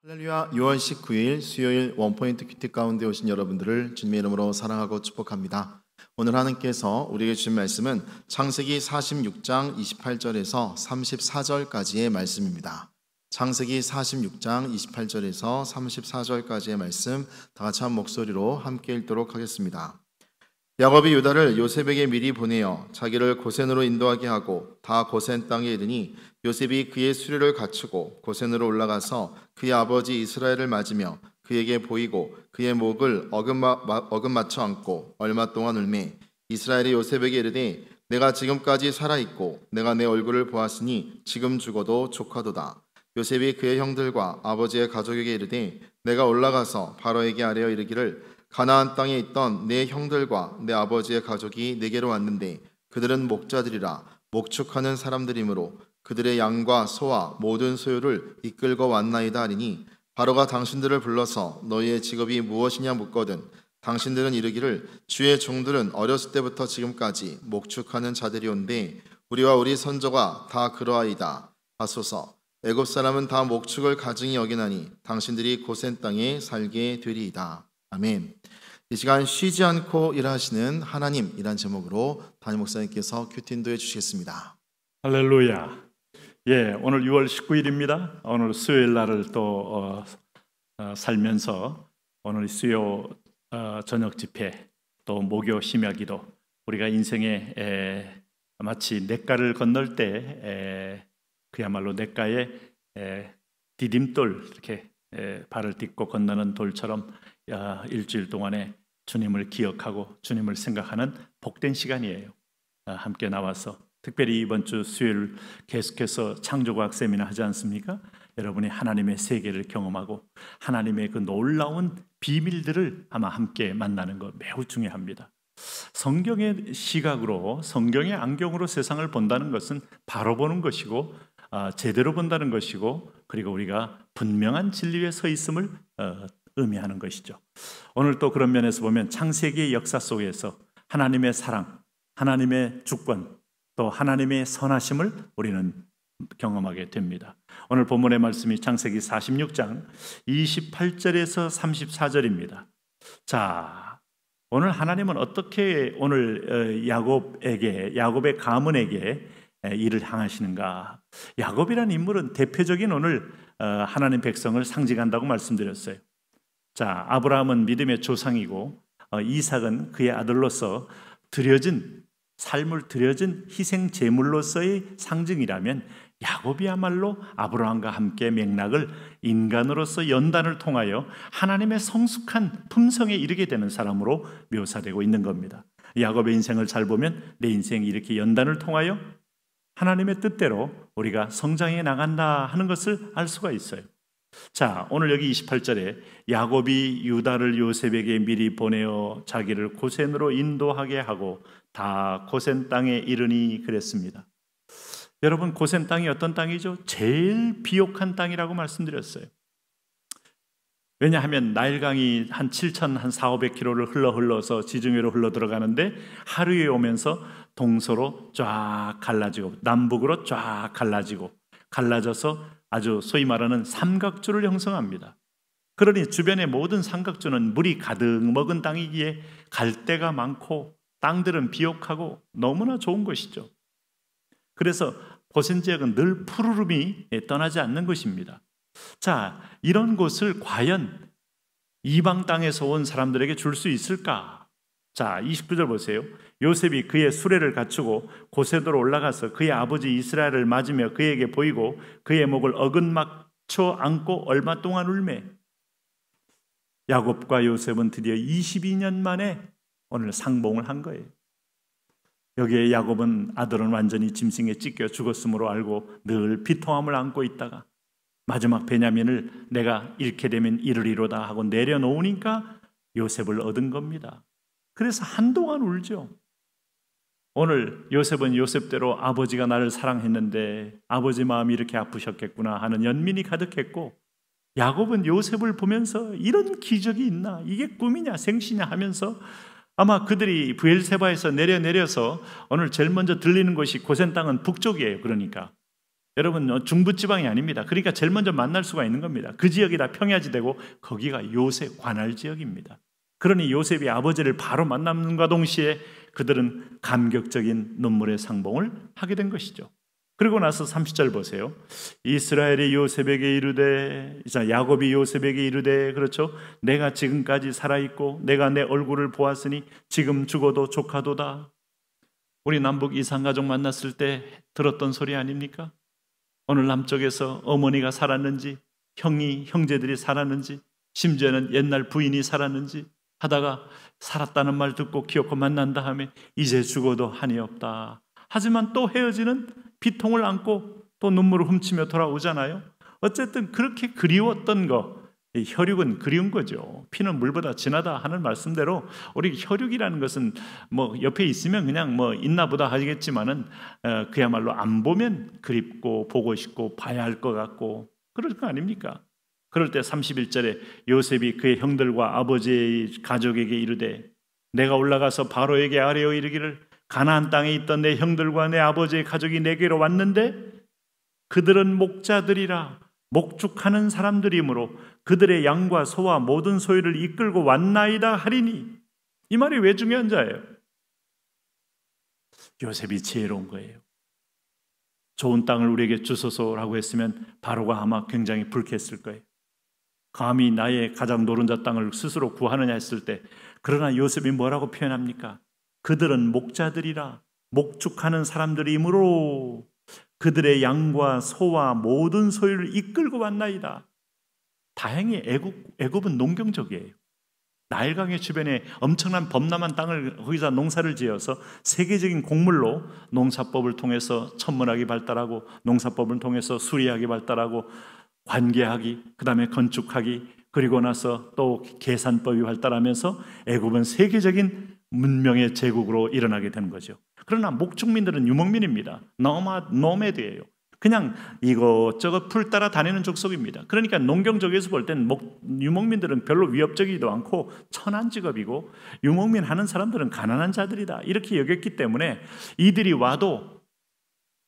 할렐루야. 6월 19일 수요일 원포인트 큐티 가운데 오신 여러분들을 주님의 이름으로 사랑하고 축복합니다. 오늘 하나님께서 우리에게 주신 말씀은 창세기 46장 28절에서 34절까지의 말씀입니다. 창세기 46장 28절에서 34절까지의 말씀 다 같이 한 목소리로 함께 읽도록 하겠습니다. 야곱이 유다를 요셉에게 미리 보내어 자기를 고센으로 인도하게 하고 다 고센 땅에 이르니 요셉이 그의 수레를 갖추고 고센으로 올라가서 그의 아버지 이스라엘을 맞으며 그에게 보이고 그의 목을 어금맞춰 안고 얼마 동안 울매 이스라엘이 요셉에게 이르되 내가 지금까지 살아있고 내가 내 얼굴을 보았으니 지금 죽어도 족하도다. 요셉이 그의 형들과 아버지의 가족에게 이르되 내가 올라가서 바로에게 아뢰어 이르기를 가나안 땅에 있던 내 형들과 내 아버지의 가족이 내게로 왔는데 그들은 목자들이라 목축하는 사람들이므로 그들의 양과 소와 모든 소유를 이끌고 왔나이다 하리니 바로가 당신들을 불러서 너희의 직업이 무엇이냐 묻거든 당신들은 이르기를 주의 종들은 어렸을 때부터 지금까지 목축하는 자들이온데 우리와 우리 선조가 다 그러하이다 하소서. 애굽 사람은 다 목축을 가증히 여기나니 당신들이 고센 땅에 살게 되리이다. 아멘. 이 시간 쉬지 않고 일하시는 하나님이란 제목으로 담임 목사님께서 큐티 인도해 주시겠습니다. 할렐루야. 오늘 6월 19일입니다. 오늘 수요일 날을 또 살면서 오늘 수요 저녁 집회 또 목요 심야기도 우리가 인생에 마치 냇가를 건널 때 그야말로 냇가에 디딤돌 이렇게 발을 딛고 건너는 돌처럼 일주일 동안에 주님을 기억하고 주님을 생각하는 복된 시간이에요. 함께 나와서 특별히 이번 주 수요일 계속해서 창조과학 세미나 하지 않습니까? 여러분이 하나님의 세계를 경험하고 하나님의 그 놀라운 비밀들을 아마 함께 만나는 것 매우 중요합니다. 성경의 시각으로 성경의 안경으로 세상을 본다는 것은 바로 보는 것이고 제대로 본다는 것이고 그리고 우리가 분명한 진리에 서 있음을 의미하는 것이죠. 오늘 또 그런 면에서 보면 창세기의 역사 속에서 하나님의 사랑, 하나님의 주권, 또 하나님의 선하심을 우리는 경험하게 됩니다. 오늘 본문의 말씀이 창세기 46장 28절에서 34절입니다. 자, 오늘 하나님은 어떻게 오늘 야곱의 가문에게 일을 향하시는가? 야곱이라는 인물은 대표적인 오늘 하나님 백성을 상징한다고 말씀드렸어요. 자, 아브라함은 믿음의 조상이고 이삭은 그의 아들로서 삶을 드려진 희생 제물로서의 상징이라면 야곱이야말로 아브라함과 함께 맥락을 인간으로서 연단을 통하여 하나님의 성숙한 품성에 이르게 되는 사람으로 묘사되고 있는 겁니다. 야곱의 인생을 잘 보면 내 인생이 이렇게 연단을 통하여 하나님의 뜻대로 우리가 성장해 나간다 하는 것을 알 수가 있어요. 자, 오늘 여기 28절에 야곱이 유다를 요셉에게 미리 보내어 자기를 고센으로 인도하게 하고 다 고센 땅에 이르니 그랬습니다. 여러분, 고센 땅이 어떤 땅이죠? 제일 비옥한 땅이라고 말씀드렸어요. 왜냐하면 나일강이 한 4,500km를 흘러서 지중해로 흘러 들어가는데 하루에 오면서 동서로 쫙 갈라지고 남북으로 쫙 갈라져서 아주 소위 말하는 삼각주를 형성합니다. 그러니 주변의 모든 삼각주는 물이 가득 먹은 땅이기에 갈대가 많고 땅들은 비옥하고 너무나 좋은 것이죠. 그래서 고센 지역은 늘 푸르름이 떠나지 않는 것입니다. 자, 이런 곳을 과연 이방 땅에서 온 사람들에게 줄 수 있을까? 자, 29절 보세요. 요셉이 그의 수레를 갖추고 고센으로 올라가서 그의 아버지 이스라엘을 맞으며 그에게 보이고 그의 목을 어긋맞춰 안고 얼마 동안 울매. 야곱과 요셉은 드디어 22년 만에 오늘 상봉을 한 거예요. 여기에 야곱은 아들은 완전히 짐승에 찢겨 죽었으므로 알고 늘 비통함을 안고 있다가 마지막 베냐민을 내가 잃게 되면 이르리로다 하고 내려놓으니까 요셉을 얻은 겁니다. 그래서 한동안 울죠. 오늘 요셉은 요셉대로 아버지가 나를 사랑했는데 아버지 마음이 이렇게 아프셨겠구나 하는 연민이 가득했고, 야곱은 요셉을 보면서 이런 기적이 있나, 이게 꿈이냐 생시냐 하면서 아마 그들이 브엘세바에서 내려서 오늘 제일 먼저 들리는 곳이 고센 땅은 북쪽이에요. 그러니까 여러분 중부지방이 아닙니다. 그러니까 제일 먼저 만날 수가 있는 겁니다. 그 지역이 다 평야지대고 거기가 요셉 관할 지역입니다. 그러니 요셉이 아버지를 바로 만남과 동시에 그들은 감격적인 눈물의 상봉을 하게 된 것이죠. 그리고 나서 30절 보세요. 이스라엘이 요셉에게 이르되, 야곱이 요셉에게 이르되, 그렇죠? 내가 지금까지 살아있고 내가 내 얼굴을 보았으니 지금 죽어도 조카도다. 우리 남북 이산가족 만났을 때 들었던 소리 아닙니까? 오늘 남쪽에서 어머니가 살았는지, 형제들이 살았는지, 심지어는 옛날 부인이 살았는지 하다가 살았다는 말 듣고 기어코 만난 다음에 이제 죽어도 한이 없다. 하지만 또 헤어지는 비통을 안고 또 눈물을 훔치며 돌아오잖아요. 어쨌든 그렇게 그리웠던 거, 이 혈육은 그리운 거죠. 피는 물보다 진하다 하는 말씀대로 우리 혈육이라는 것은 뭐 옆에 있으면 그냥 뭐 있나 보다 하겠지만은 그야말로 안 보면 그립고 보고 싶고 봐야 할 것 같고 그럴 거 아닙니까? 그럴 때 31절에 요셉이 그의 형들과 아버지의 가족에게 이르되 내가 올라가서 바로에게 아뢰어 이르기를 가나안 땅에 있던 내 형들과 내 아버지의 가족이 내게로 왔는데 그들은 목자들이라 목축하는 사람들이므로 그들의 양과 소와 모든 소유를 이끌고 왔나이다 하리니. 이 말이 왜 중요한 자예요? 요셉이 지혜로운 거예요. 좋은 땅을 우리에게 주소서라고 했으면 바로가 아마 굉장히 불쾌했을 거예요. 감히 나의 가장 노른자 땅을 스스로 구하느냐 했을 때, 그러나 요셉이 뭐라고 표현합니까? 그들은 목자들이라 목축하는 사람들이므로 그들의 양과 소와 모든 소유를 이끌고 왔나이다. 다행히 애굽은 농경적이에요. 나일강의 주변에 엄청난 범람한 땅을 거기다 농사를 지어서 세계적인 곡물로 농사법을 통해서 천문학이 발달하고 문학을 통해서 수리학이 발달하고 관계학이, 그 다음에 건축학이, 그리고 나서 또 계산법이 발달하면서 애굽은 세계적인 문명의 제국으로 일어나게 되는 거죠. 그러나 목축민들은 유목민입니다. 노매드예요. 그냥 이것저것 풀 따라 다니는 족속입니다. 그러니까 농경적에서 볼 땐 유목민들은 별로 위협적이지도 않고 천한 직업이고, 유목민 하는 사람들은 가난한 자들이다 이렇게 여겼기 때문에 이들이 와도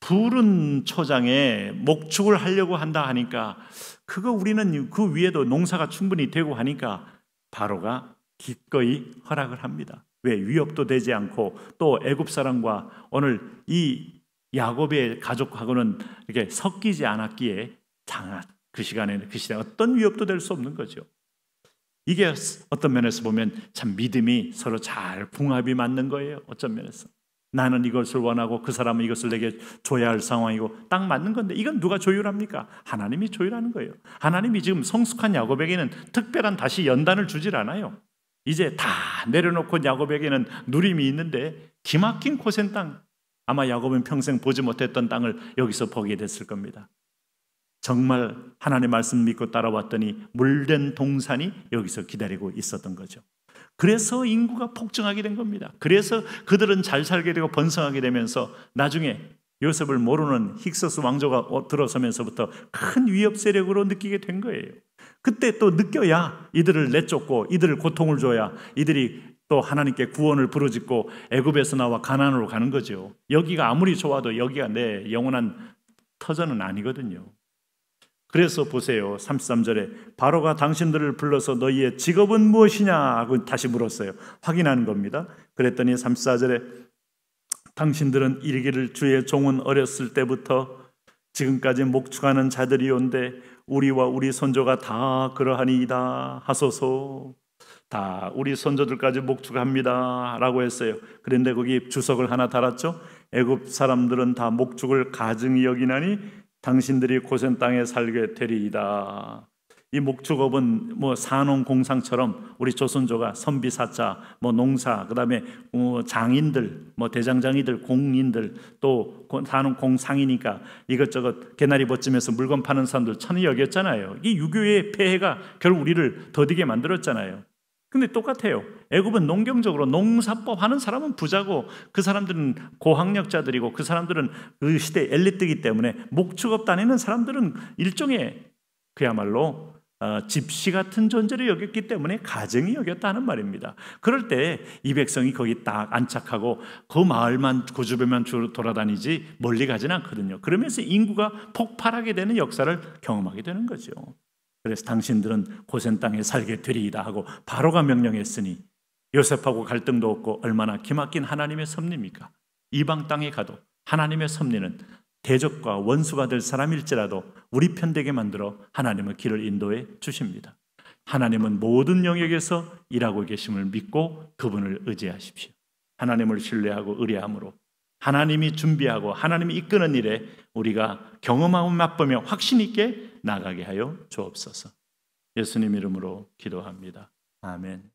푸른 초장에 목축을 하려고 한다 하니까, 그거 우리는 그 위에도 농사가 충분히 되고 하니까 바로가 기꺼이 허락을 합니다. 왜? 위협도 되지 않고 또 애굽 사람과 오늘 이 야곱의 가족하고는 이렇게 섞이지 않았기에 그 시대에 어떤 위협도 될 수 없는 거죠. 이게 어떤 면에서 보면 참 믿음이 서로 잘 궁합이 맞는 거예요. 어떤 면에서 나는 이것을 원하고 그 사람은 이것을 내게 줘야 할 상황이고 딱 맞는 건데, 이건 누가 조율합니까? 하나님이 조율하는 거예요. 하나님이 지금 성숙한 야곱에게는 특별한 다시 연단을 주질 않아요. 이제 다 내려놓고 야곱에게는 누림이 있는데 기막힌 고센 땅, 아마 야곱은 평생 보지 못했던 땅을 여기서 보게 됐을 겁니다. 정말 하나님의 말씀 믿고 따라왔더니 물된 동산이 여기서 기다리고 있었던 거죠. 그래서 인구가 폭증하게 된 겁니다. 그래서 그들은 잘 살게 되고 번성하게 되면서 나중에 요셉을 모르는 힉소스 왕조가 들어서면서부터 큰 위협 세력으로 느끼게 된 거예요. 그때 또 느껴야 이들을 내쫓고 이들을 고통을 줘야 이들이 또 하나님께 구원을 부르짖고 애굽에서 나와 가나안으로 가는 거죠. 여기가 아무리 좋아도 여기가 내 영원한 터전은 아니거든요. 그래서 보세요. 33절에 바로가 당신들을 불러서 너희의 직업은 무엇이냐 하고 다시 물었어요. 확인하는 겁니다. 그랬더니 34절에 당신들은 이르기를 주의 종은 어렸을 때부터 지금까지 목축하는 자들이온데 우리와 우리 손조가 다 그러하니이다 하소서. 다 우리 손조들까지 목축합니다 라고 했어요. 그런데 거기 주석을 하나 달았죠. 애굽 사람들은 다 목축을 가증히 여기나니 당신들이 고센 땅에 살게 되리이다. 이 목축업은 뭐 산업공상처럼 우리 조선조가 선비사자, 뭐 농사, 그 다음에 장인들, 뭐 대장장이들, 공인들, 또 산업공상이니까 이것저것 개나리 벗지면서 물건 파는 사람들 천히 여겼잖아요. 이 유교의 폐해가 결국 우리를 더디게 만들었잖아요. 근데 똑같아요. 애굽은 농경적으로 농사법 하는 사람은 부자고 그 사람들은 고학력자들이고 그 사람들은 그 시대 엘리트이기 때문에 목축업 다니는 사람들은 일종의 그야말로 집시 같은 존재로 여겼기 때문에 가정이 여겼다는 말입니다. 그럴 때 이 백성이 거기 딱 안착하고 그 마을만 그 주변만 돌아다니지 멀리 가지는 않거든요. 그러면서 인구가 폭발하게 되는 역사를 경험하게 되는 거죠. 그래서 당신들은 고센 땅에 살게 되리이다 하고 바로가 명령했으니 요셉하고 갈등도 없고 얼마나 기막힌 하나님의 섭리입니까? 이방 땅에 가도 하나님의 섭리는 대적과 원수가 될 사람일지라도 우리 편되게 만들어 하나님의 길을 인도해 주십니다. 하나님은 모든 영역에서 일하고 계심을 믿고 그분을 의지하십시오. 하나님을 신뢰하고 의뢰함으로 하나님이 준비하고 하나님이 이끄는 일에 우리가 경험하고 맛보며 확신 있게 나가게 하여 주옵소서. 예수님 이름으로 기도합니다. 아멘.